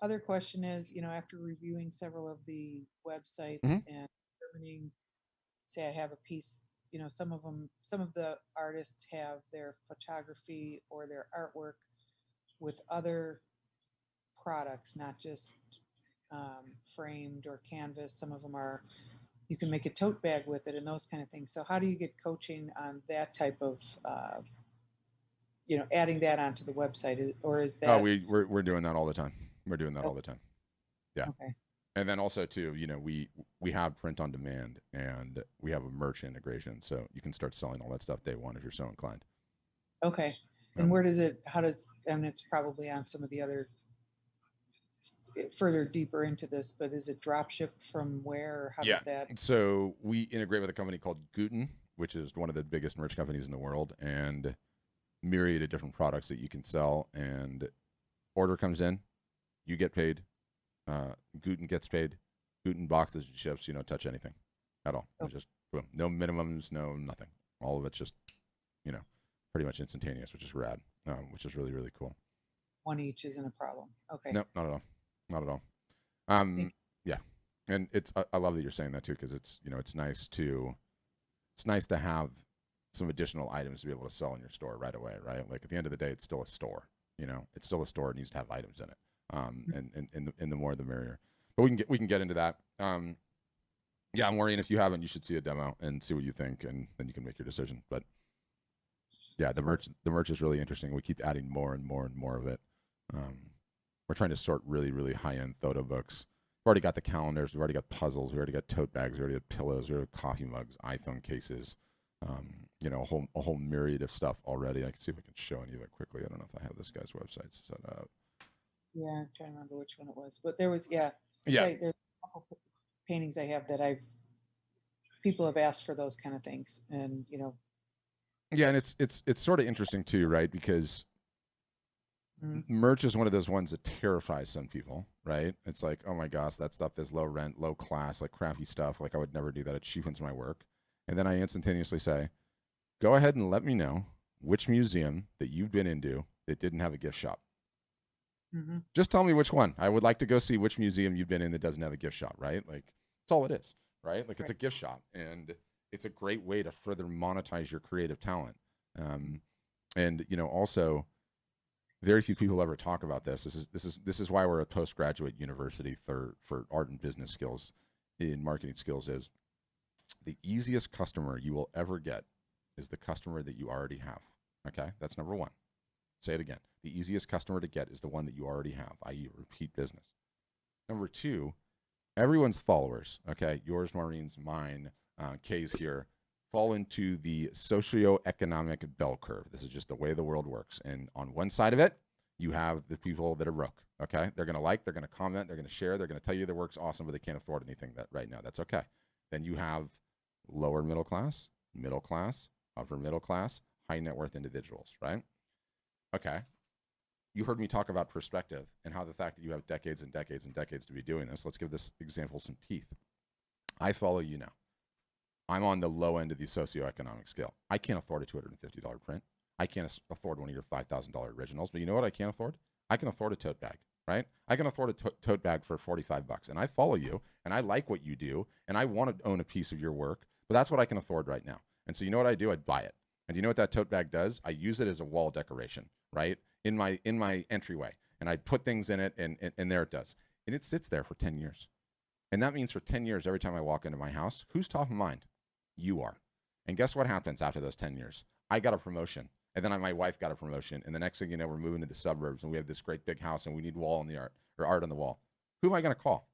other question is, after reviewing several of the websites Hmm. and determining, say I have a piece, some of the artists have their photography or their artwork with other products, not just framed or canvas. Some of them are, you can make a tote bag with it and those kind of things. So how do you get coaching on that type of, adding that onto the website, or is Oh, that we're doing that all the time. We're doing that all okay? the time. Yeah. Okay. And then also too, we have print on demand and we have a merch integration, so you can start selling all that stuff day one if you're so inclined. Okay. And Um, where does it? How does? And it's probably on some of the other further deeper into this, but is it drop shipped from where, or how yeah. does that? So we integrate with a company called Guten, which is one of the biggest merch companies in the world, and myriad of different products that you can sell. And order comes in, you get paid. Guten gets paid. Guten boxes and ships. You don't touch anything at all. Oh, It's just boom. No minimums, no nothing. All of it's just you know pretty much instantaneous, which is rad. Which is really really cool. one each isn't a problem. Okay. No, not at all. Not at all. Thank Yeah, and I love that you're saying that too because it's nice to have some additional items to be able to sell in your store right away, right? Like at the end of the day, it's still a store. It's still a store. It needs to have items in it. you. And the more the merrier. But we can get into that. Yeah, I'm worrying if you haven't, you should see a demo and see what you think, and then you can make your decision. But yeah, the merch is really interesting. We keep adding more and more and more of it. Um, we're trying to sort really really high end photo books. We've already got the calendars. We've already got puzzles. We already got tote bags. We already got pillows. We already got coffee mugs, iPhone cases. A whole myriad of stuff already. I can see if I can show any of it quickly. I don't know if I have this guy's website set up. Yeah, I'm trying to remember which one it was, but there was, yeah, because Yeah, there's a couple paintings I have that people have asked for those kind of things, and yeah, and it's sort of interesting too, right? Because mm, merch is one of those ones that terrifies some people, right? It's like, oh my gosh, that stuff is low rent, low class, like crappy stuff. Like I would never do that. It cheapens my work. And then I instantaneously say, go ahead and let me know which museum that you've been into that didn't have a gift shop. hmm Just tell me which one. I would like to go see which museum you've been in that doesn't have a gift shop, right? Like that's all it is, right? Like it's right. a gift shop, and it's a great way to further monetize your creative talent. Um, and also very few people ever talk about this. This is why we're a postgraduate university for art and business skills in marketing skills is the easiest customer you will ever get is the customer that you already have. Okay? That's number 1. Say it again. The easiest customer to get is the one that you already have, i.e. repeat business. Number 2, everyone's followers, okay? Yours, Maureen's, mine, Kay's here, fall into the socioeconomic bell curve. This is just the way the world works. And on one side of it, you have the people that are broke, okay? They're going to like, they're going to comment, they're going to share, they're going to tell you their work's awesome, but they can't afford anything that right now. That's okay. Then you have lower middle class, upper middle class, high net worth individuals, right? Okay. You heard me talk about perspective and how the fact that you have decades and decades and decades to be doing this. Let's give this example some teeth. I follow you now. I'm on the low end of the socioeconomic scale. I can't afford a $250 print. I can't afford one of your $5,000 originals. But you know what I can't afford? I can afford a tote bag, right? I can afford a tote bag for 45 bucks. And I follow you and I like what you do and I want to own a piece of your work, but that's what I can afford right now. And so you know what I do? I'd buy it. And you know what that tote bag does? I use it as a wall decoration, right? In my entryway. And I put things in it and there it does. And it sits there for 10 years. And that means for 10 years, every time I walk into my house, who's top of mind? You are. And guess what happens after those 10 years? I got a promotion. And then my wife got a promotion. And the next thing you know, we're moving to the suburbs and we have this great big house and we need wall on the art or art on the wall. Who am I going to call?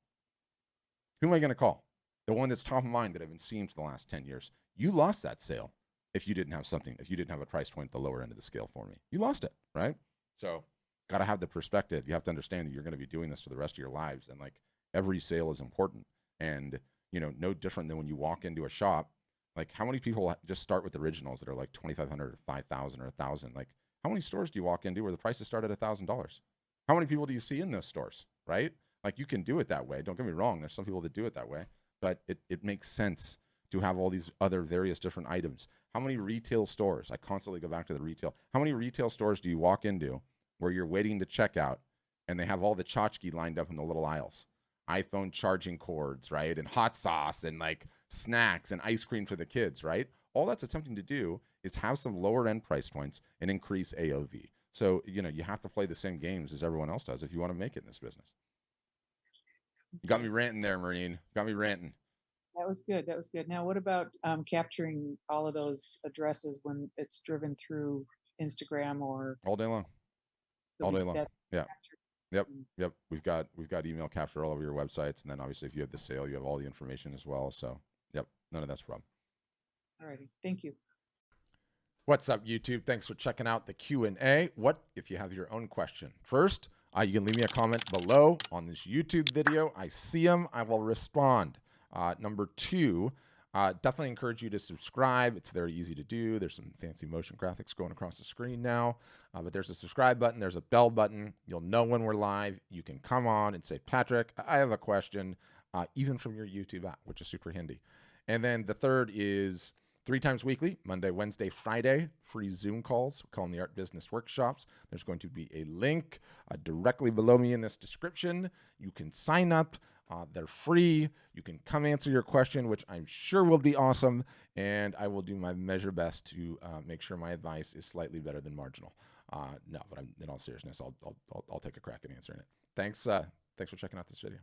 Who am I going to call? The one that's top of mind that I've been seeing for the last 10 years. You lost that sale if you didn't have a price point at the lower end of the scale for me. You lost it, right? So, got to have the perspective. You have to understand that you're going to be doing this for the rest of your lives. And like every sale is important. And, no different than when you walk into a shop. Like, how many people just start with originals that are like 2,500 or 5,000 or 1,000? Like, how many stores do you walk into where the prices start at $1,000? How many people do you see in those stores, right? Like, you can do it that way. Don't get me wrong. There's some people that do it that way, but it makes sense to have all these other various different items. How many retail stores? I constantly go back to the retail. How many retail stores do you walk into where you're waiting to check out and they have all the tchotchke lined up in the little aisles. iPhone charging cords, right? And hot sauce and like snacks and ice cream for the kids, right? All that's attempting to do is have some lower end price points and increase AOV. So, you know, you have to play the same games as everyone else does if you want to make it in this business. You got me ranting there, Marine. Got me ranting. That was good. That was good. Now, what about capturing all of those addresses when it's driven through Instagram or All day long. so All we day get long. that Yeah. captured? Yep. Yep. We've got email capture all over your websites, and then obviously if you have the sale, you have all the information as well. So, yep, none of that's a problem. All righty. Thank you. What's up, YouTube? Thanks for checking out the Q&A. What if you have your own question? First, you can leave me a comment below on this YouTube video. I see them. I will respond. Number two, definitely encourage you to subscribe. It's very easy to do. There's some fancy motion graphics going across the screen now, but there's a subscribe button. There's a bell button. You'll know when we're live. You can come on and say, Patrick, I have a question, even from your YouTube app, which is super handy. And then the third is 3 times weekly, Monday, Wednesday, Friday, free Zoom calls. We call them the Art Business Workshops. There's going to be a link directly below me in this description. You can sign up. They're free. You can come answer your question, which I'm sure will be awesome. And I will do my measure best to make sure my advice is slightly better than marginal. No, but in all seriousness, I'll take a crack at answering it. Thanks for checking out this video.